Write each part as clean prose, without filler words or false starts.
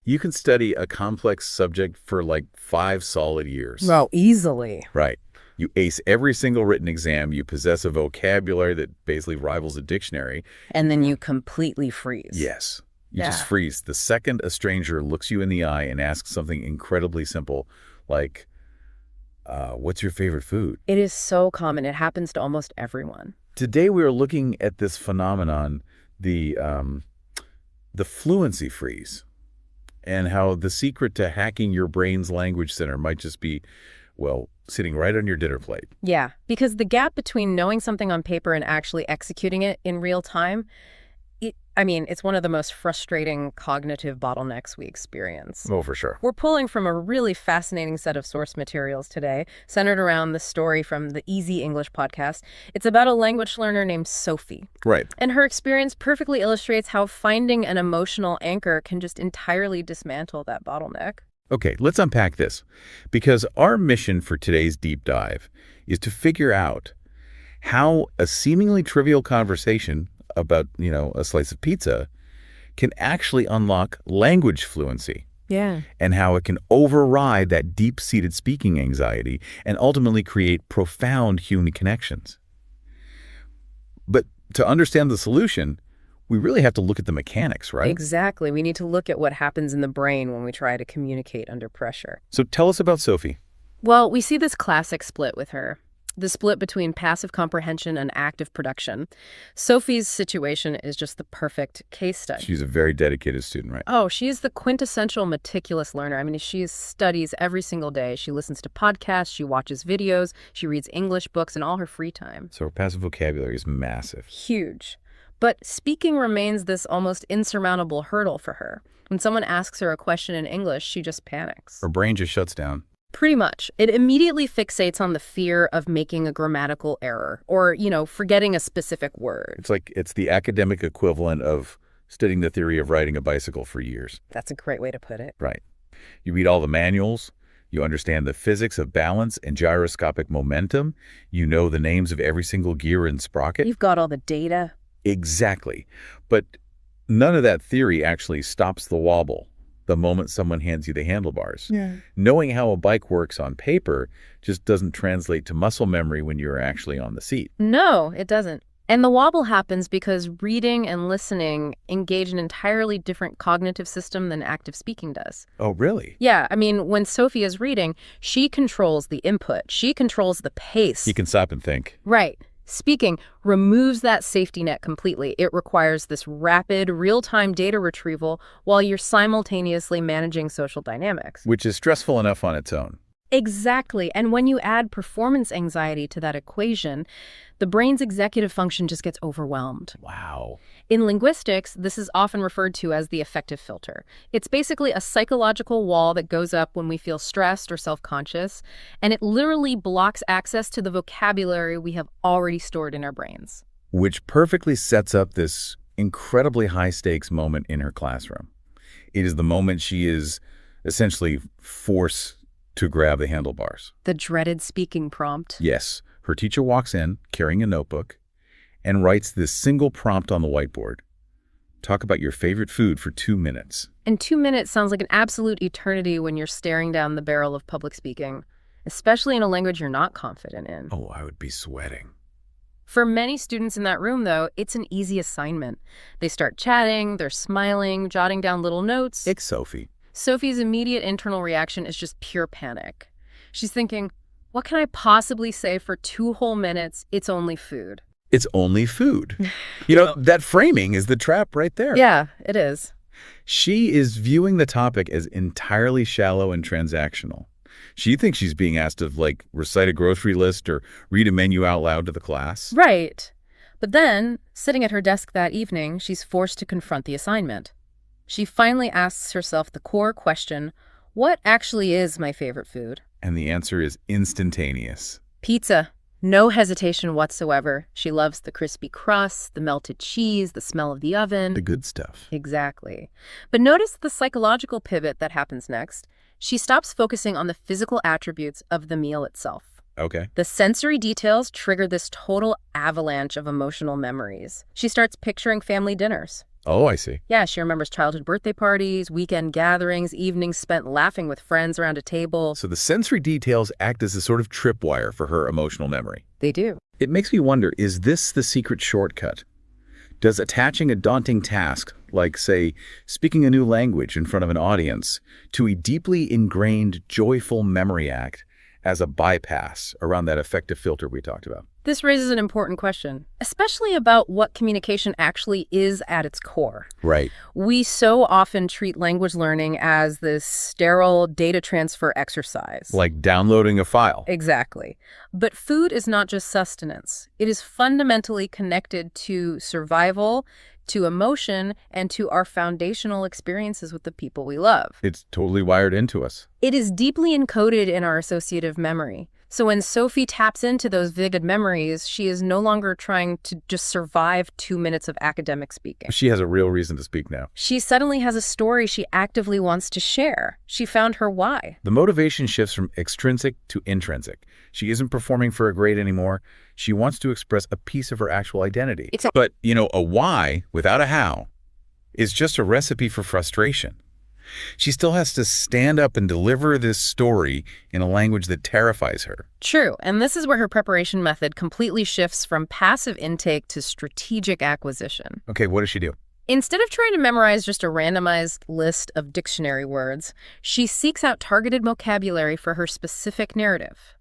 You can study a complex subject for like 5 solid years. Well, easily. Right. You ace every single written exam. You possess a vocabulary that basically rivals a dictionary. And then you completely freeze. Yes. You just freeze. The second a stranger looks you in the eye and asks something incredibly simple, like, what's your favorite food? It is so common. It happens to almost everyone. Today we are looking at this phenomenon, the fluency freeze, and how the secret to hacking your brain's language center might just be, well, sitting right on your dinner plate. Yeah, because the gap between knowing something on paper and actually executing it in real time, it's one of the most frustrating cognitive bottlenecks we experience. Oh, for sure. We're pulling from a really fascinating set of source materials today, centered around the story from the Easy English podcast. It's about a language learner named Sophie. Right. And her experience perfectly illustrates how finding an emotional anchor can just entirely dismantle that bottleneck. Okay, let's unpack this, because our mission for today's deep dive is to figure out how a seemingly trivial conversation about, a slice of pizza can actually unlock language fluency. Yeah. And how it can override that deep-seated speaking anxiety and ultimately create profound human connections. But to understand the solution, we really have to look at the mechanics, right? Exactly. We need to look at what happens in the brain when we try to communicate under pressure. So tell us about Sophie. Well, we see this classic split with her. The split between passive comprehension and active production. Sophie's situation is just the perfect case study. She's a very dedicated student, right? Oh, she is the quintessential meticulous learner. She studies every single day. She listens to podcasts, she watches videos, she reads English books in all her free time. So her passive vocabulary is massive. Huge. But speaking remains this almost insurmountable hurdle for her. When someone asks her a question in English, she just panics. Her brain just shuts down. Pretty much. It immediately fixates on the fear of making a grammatical error or, forgetting a specific word. It's the academic equivalent of studying the theory of riding a bicycle for years. That's a great way to put it. Right. You read all the manuals. You understand the physics of balance and gyroscopic momentum. You know the names of every single gear and sprocket. You've got all the data. Exactly. But none of that theory actually stops the wobble the moment someone hands you the handlebars. Yeah. Knowing how a bike works on paper just doesn't translate to muscle memory when you're actually on the seat. No, it doesn't. And the wobble happens because reading and listening engage an entirely different cognitive system than active speaking does. Oh, really? Yeah, when Sophie is reading, she controls the input. She controls the pace. You can stop and think. Right. Speaking removes that safety net completely. It requires this rapid, real-time data retrieval while you're simultaneously managing social dynamics. Which is stressful enough on its own. Exactly. And when you add performance anxiety to that equation, the brain's executive function just gets overwhelmed. Wow. In linguistics, this is often referred to as the affective filter. It's basically a psychological wall that goes up when we feel stressed or self-conscious, and it literally blocks access to the vocabulary we have already stored in our brains. Which perfectly sets up this incredibly high-stakes moment in her classroom. It is the moment she is essentially forced to grab the handlebars. The dreaded speaking prompt. Yes. Her teacher walks in, carrying a notebook, and writes this single prompt on the whiteboard. Talk about your favorite food for 2 minutes. And 2 minutes sounds like an absolute eternity when you're staring down the barrel of public speaking, especially in a language you're not confident in. Oh, I would be sweating. For many students in that room, though, it's an easy assignment. They start chatting, they're smiling, jotting down little notes. It's Sophie. Sophie's immediate internal reaction is just pure panic. She's thinking, what can I possibly say for 2 whole minutes? It's only food. It's only food. That framing is the trap right there. Yeah, it is. She is viewing the topic as entirely shallow and transactional. She thinks she's being asked to, recite a grocery list or read a menu out loud to the class. Right. But then, sitting at her desk that evening, she's forced to confront the assignment. She finally asks herself the core question, what actually is my favorite food? And the answer is instantaneous. Pizza. No hesitation whatsoever. She loves the crispy crust, the melted cheese, the smell of the oven. The good stuff. Exactly. But notice the psychological pivot that happens next. She stops focusing on the physical attributes of the meal itself. Okay. The sensory details trigger this total avalanche of emotional memories. She starts picturing family dinners, Oh, I see. Yeah, she remembers childhood birthday parties, weekend gatherings, evenings spent laughing with friends around a table. So the sensory details act as a sort of tripwire for her emotional memory. They do. It makes me wonder, is this the secret shortcut? Does attaching a daunting task, like, say, speaking a new language in front of an audience, to a deeply ingrained, joyful memory act as a bypass around that affective filter we talked about? This raises an important question, especially about what communication actually is at its core. Right. We so often treat language learning as this sterile data transfer exercise. Like downloading a file. Exactly. But food is not just sustenance. It is fundamentally connected to survival, to emotion, and to our foundational experiences with the people we love. It's totally wired into us. It is deeply encoded in our associative memory. So when Sophie taps into those vivid memories, she is no longer trying to just survive 2 minutes of academic speaking. She has a real reason to speak now. She suddenly has a story she actively wants to share. She found her why. The motivation shifts from extrinsic to intrinsic. She isn't performing for a grade anymore. She wants to express a piece of her actual identity. But, a why without a how is just a recipe for frustration. She still has to stand up and deliver this story in a language that terrifies her. True, and this is where her preparation method completely shifts from passive intake to strategic acquisition. Okay, what does she do? Instead of trying to memorize just a randomized list of dictionary words, she seeks out targeted vocabulary for her specific narrative.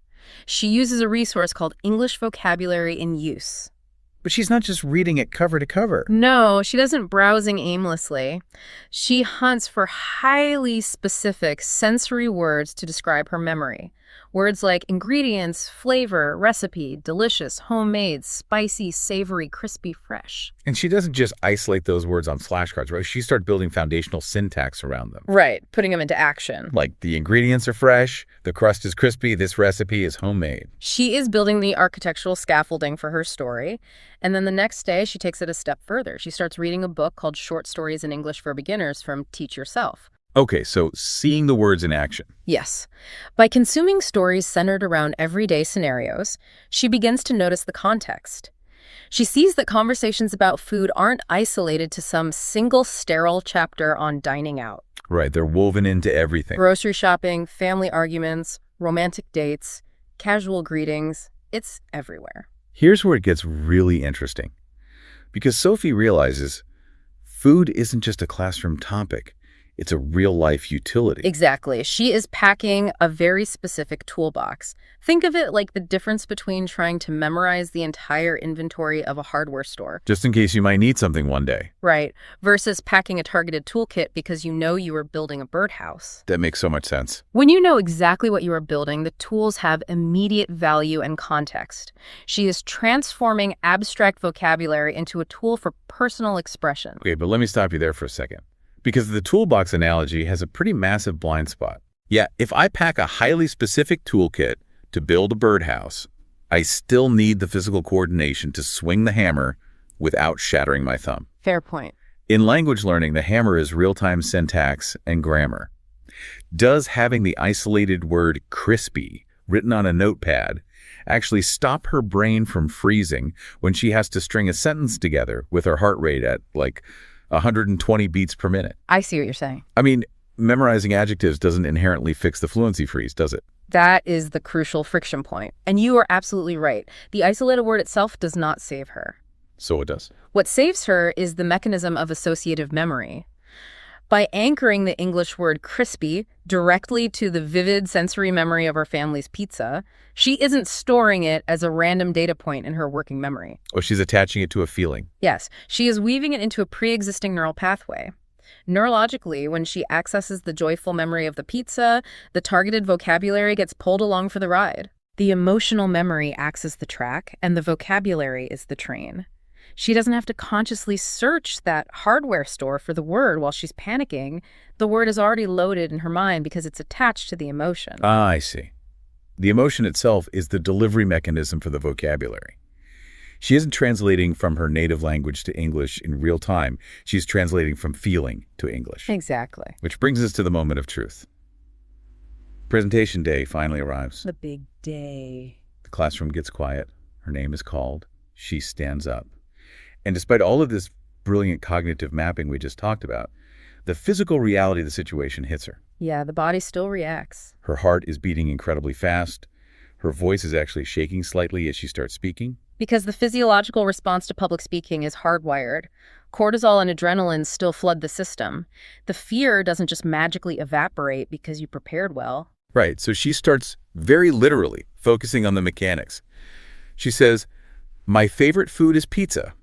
She uses a resource called English Vocabulary in Use. But she's not just reading it cover to cover. No, she doesn't browsing aimlessly. She hunts for highly specific sensory words to describe her memory. Words like ingredients, flavor, recipe, delicious, homemade, spicy, savory, crispy, fresh. And she doesn't just isolate those words on flashcards, right? She starts building foundational syntax around them. Right, putting them into action. Like the ingredients are fresh, the crust is crispy, this recipe is homemade. She is building the architectural scaffolding for her story. And then the next day, she takes it a step further. She starts reading a book called Short Stories in English for Beginners from Teach Yourself. Okay, so seeing the words in action. Yes. By consuming stories centered around everyday scenarios, she begins to notice the context. She sees that conversations about food aren't isolated to some single sterile chapter on dining out. Right, they're woven into everything. Grocery shopping, family arguments, romantic dates, casual greetings, it's everywhere. Here's where it gets really interesting. Because Sophie realizes food isn't just a classroom topic. It's a real-life utility. Exactly. She is packing a very specific toolbox. Think of it like the difference between trying to memorize the entire inventory of a hardware store. Just in case you might need something one day. Right. Versus packing a targeted toolkit because you know you are building a birdhouse. That makes so much sense. When you know exactly what you are building, the tools have immediate value and context. She is transforming abstract vocabulary into a tool for personal expression. Okay, but let me stop you there for a second. Because the toolbox analogy has a pretty massive blind spot. Yeah, if I pack a highly specific toolkit to build a birdhouse, I still need the physical coordination to swing the hammer without shattering my thumb. Fair point. In language learning, the hammer is real-time syntax and grammar. Does having the isolated word crispy written on a notepad actually stop her brain from freezing when she has to string a sentence together with her heart rate at, 120 beats per minute? I see what you're saying. I mean, memorizing adjectives doesn't inherently fix the fluency freeze, does it? That is the crucial friction point. And you are absolutely right. The isolated word itself does not save her. So it does. What saves her is the mechanism of associative memory. By anchoring the English word crispy directly to the vivid sensory memory of her family's pizza, she isn't storing it as a random data point in her working memory. Oh, she's attaching it to a feeling. Yes, she is weaving it into a pre-existing neural pathway. Neurologically, when she accesses the joyful memory of the pizza, the targeted vocabulary gets pulled along for the ride. The emotional memory acts as the track, and the vocabulary is the train. She doesn't have to consciously search that hardware store for the word while she's panicking. The word is already loaded in her mind because it's attached to the emotion. Ah, I see. The emotion itself is the delivery mechanism for the vocabulary. She isn't translating from her native language to English in real time. She's translating from feeling to English. Exactly. Which brings us to the moment of truth. Presentation day finally arrives. The big day. The classroom gets quiet. Her name is called. She stands up. And despite all of this brilliant cognitive mapping we just talked about, the physical reality of the situation hits her. Yeah, the body still reacts. Her heart is beating incredibly fast. Her voice is actually shaking slightly as she starts speaking. Because the physiological response to public speaking is hardwired. Cortisol and adrenaline still flood the system. The fear doesn't just magically evaporate because you prepared well. Right, so she starts very literally focusing on the mechanics. She says, "My favorite food is pizza.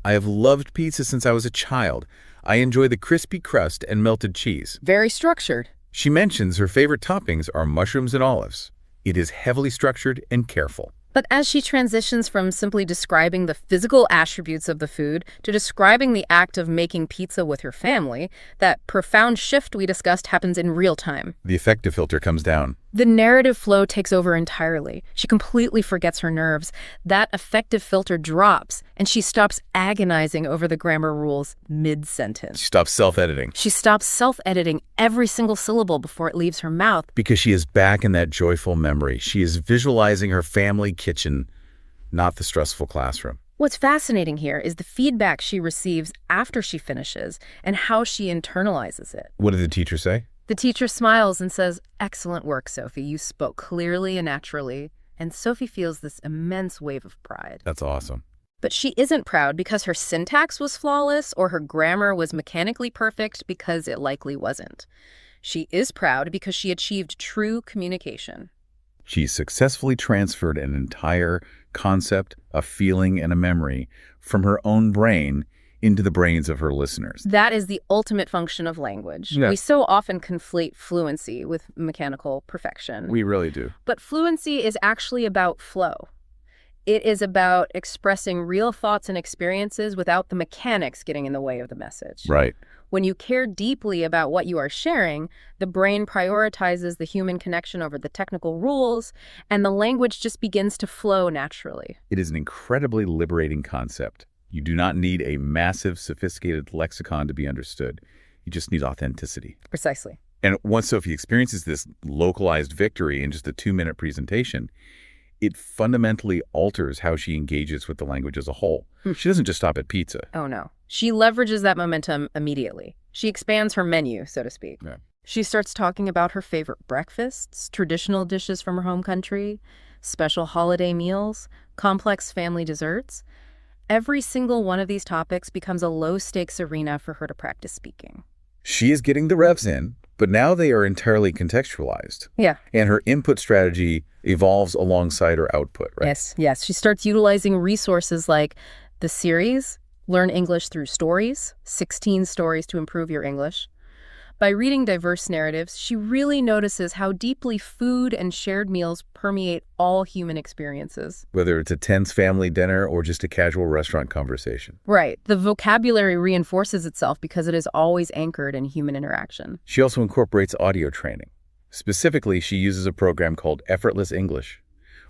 I have loved pizza since I was a child. I enjoy the crispy crust and melted cheese." Very structured. She mentions her favorite toppings are mushrooms and olives. It is heavily structured and careful. But as she transitions from simply describing the physical attributes of the food to describing the act of making pizza with her family, that profound shift we discussed happens in real time. The affective filter comes down. The narrative flow takes over entirely. She completely forgets her nerves. That affective filter drops, and she stops agonizing over the grammar rules mid-sentence. She stops self-editing. She stops self-editing every single syllable before it leaves her mouth. Because she is back in that joyful memory. She is visualizing her family kitchen, not the stressful classroom. What's fascinating here is the feedback she receives after she finishes and how she internalizes it. What did the teacher say? The teacher smiles and says, "Excellent work, Sophie. You spoke clearly and naturally." And Sophie feels this immense wave of pride. That's awesome. But she isn't proud because her syntax was flawless or her grammar was mechanically perfect, because it likely wasn't. She is proud because she achieved true communication. She successfully transferred an entire concept, a feeling, and a memory from her own brain into the brains of her listeners. That is the ultimate function of language. Yeah. We so often conflate fluency with mechanical perfection. We really do. But fluency is actually about flow. It is about expressing real thoughts and experiences without the mechanics getting in the way of the message. Right. When you care deeply about what you are sharing, the brain prioritizes the human connection over the technical rules, and the language just begins to flow naturally. It is an incredibly liberating concept. You do not need a massive, sophisticated lexicon to be understood. You just need authenticity. Precisely. And once Sophie experiences this localized victory in just a 2-minute presentation, it fundamentally alters how she engages with the language as a whole. She doesn't just stop at pizza. Oh, no. She leverages that momentum immediately. She expands her menu, so to speak. Yeah. She starts talking about her favorite breakfasts, traditional dishes from her home country, special holiday meals, complex family desserts. Every single one of these topics becomes a low-stakes arena for her to practice speaking. She is getting the revs in, but now they are entirely contextualized. Yeah. And her input strategy evolves alongside her output, right? Yes. She starts utilizing resources like the series, Learn English Through Stories, 16 Stories to Improve Your English. By reading diverse narratives, she really notices how deeply food and shared meals permeate all human experiences. Whether it's a tense family dinner or just a casual restaurant conversation. Right. The vocabulary reinforces itself because it is always anchored in human interaction. She also incorporates audio training. Specifically, she uses a program called Effortless English.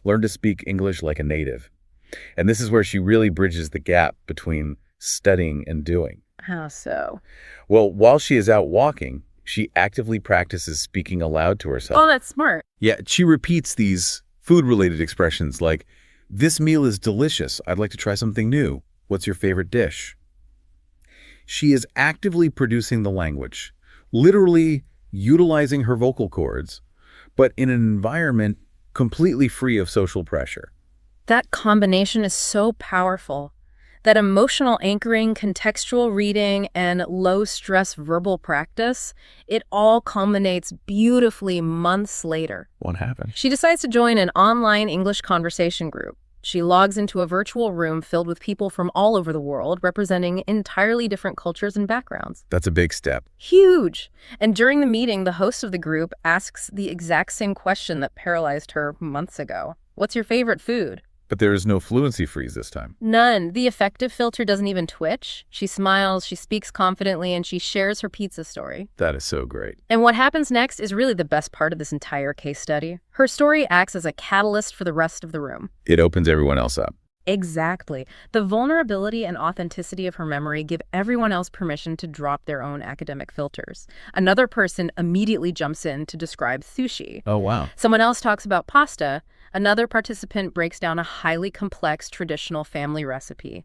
Learn to speak English like a native. And this is where she really bridges the gap between studying and doing. How so? Well, while she is out walking, she actively practices speaking aloud to herself. Oh, that's smart. Yeah, she repeats these food-related expressions like, "This meal is delicious. I'd like to try something new. What's your favorite dish?" She is actively producing the language, literally utilizing her vocal cords, but in an environment completely free of social pressure. That combination is so powerful. That emotional anchoring, contextual reading, and low-stress verbal practice, it all culminates beautifully months later. What happened? She decides to join an online English conversation group. She logs into a virtual room filled with people from all over the world, representing entirely different cultures and backgrounds. That's a big step. Huge! And during the meeting, the host of the group asks the exact same question that paralyzed her months ago. What's your favorite food? But there is no fluency freeze this time. None. The affective filter doesn't even twitch. She smiles, she speaks confidently, and she shares her pizza story. That is so great. And what happens next is really the best part of this entire case study. Her story acts as a catalyst for the rest of the room. It opens everyone else up. Exactly. The vulnerability and authenticity of her memory give everyone else permission to drop their own academic filters. Another person immediately jumps in to describe sushi. Oh, wow. Someone else talks about pasta. Another participant breaks down a highly complex traditional family recipe.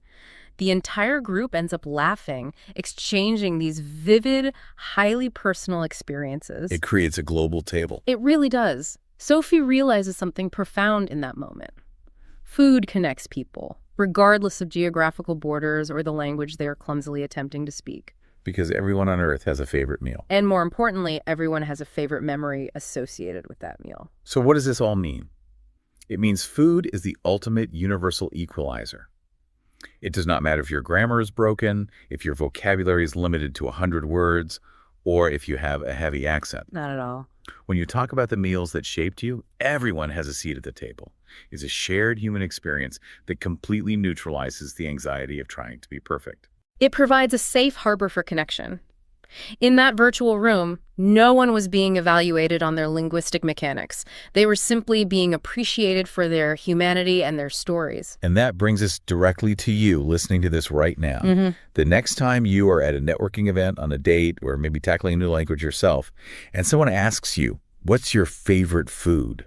The entire group ends up laughing, exchanging these vivid, highly personal experiences. It creates a global table. It really does. Sophie realizes something profound in that moment. Food connects people, regardless of geographical borders or the language they are clumsily attempting to speak. Because everyone on Earth has a favorite meal. And more importantly, everyone has a favorite memory associated with that meal. So what does this all mean? It means food is the ultimate universal equalizer. It does not matter if your grammar is broken, if your vocabulary is limited to 100 words, or if you have a heavy accent. Not at all. When you talk about the meals that shaped you, everyone has a seat at the table. It's a shared human experience that completely neutralizes the anxiety of trying to be perfect. It provides a safe harbor for connection. In that virtual room, no one was being evaluated on their linguistic mechanics. They were simply being appreciated for their humanity and their stories. And that brings us directly to you listening to this right now. The next time you are at a networking event, on a date, or maybe tackling a new language yourself, and someone asks you, what's your favorite food?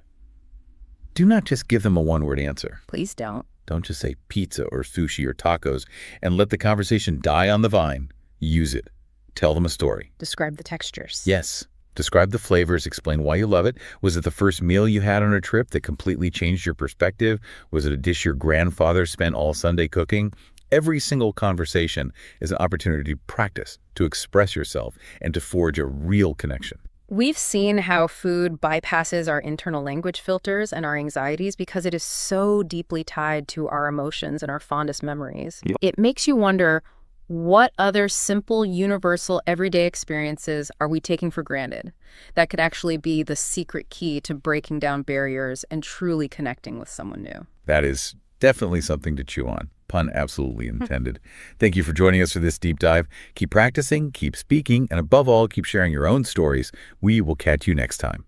Do not just give them a one-word answer. Please don't. Don't just say pizza or sushi or tacos and let the conversation die on the vine. Use it. Tell them a story. Describe the textures. Yes. Describe the flavors. Explain why you love it. Was it the first meal you had on a trip that completely changed your perspective? Was it a dish your grandfather spent all Sunday cooking? Every single conversation is an opportunity to practice, to express yourself, and to forge a real connection. We've seen how food bypasses our internal language filters and our anxieties because it is so deeply tied to our emotions and our fondest memories. Yep. It makes you wonder, what other simple, universal, everyday experiences are we taking for granted that could actually be the secret key to breaking down barriers and truly connecting with someone new? That is definitely something to chew on. Pun absolutely intended. Thank you for joining us for this deep dive. Keep practicing, keep speaking, and above all, keep sharing your own stories. We will catch you next time.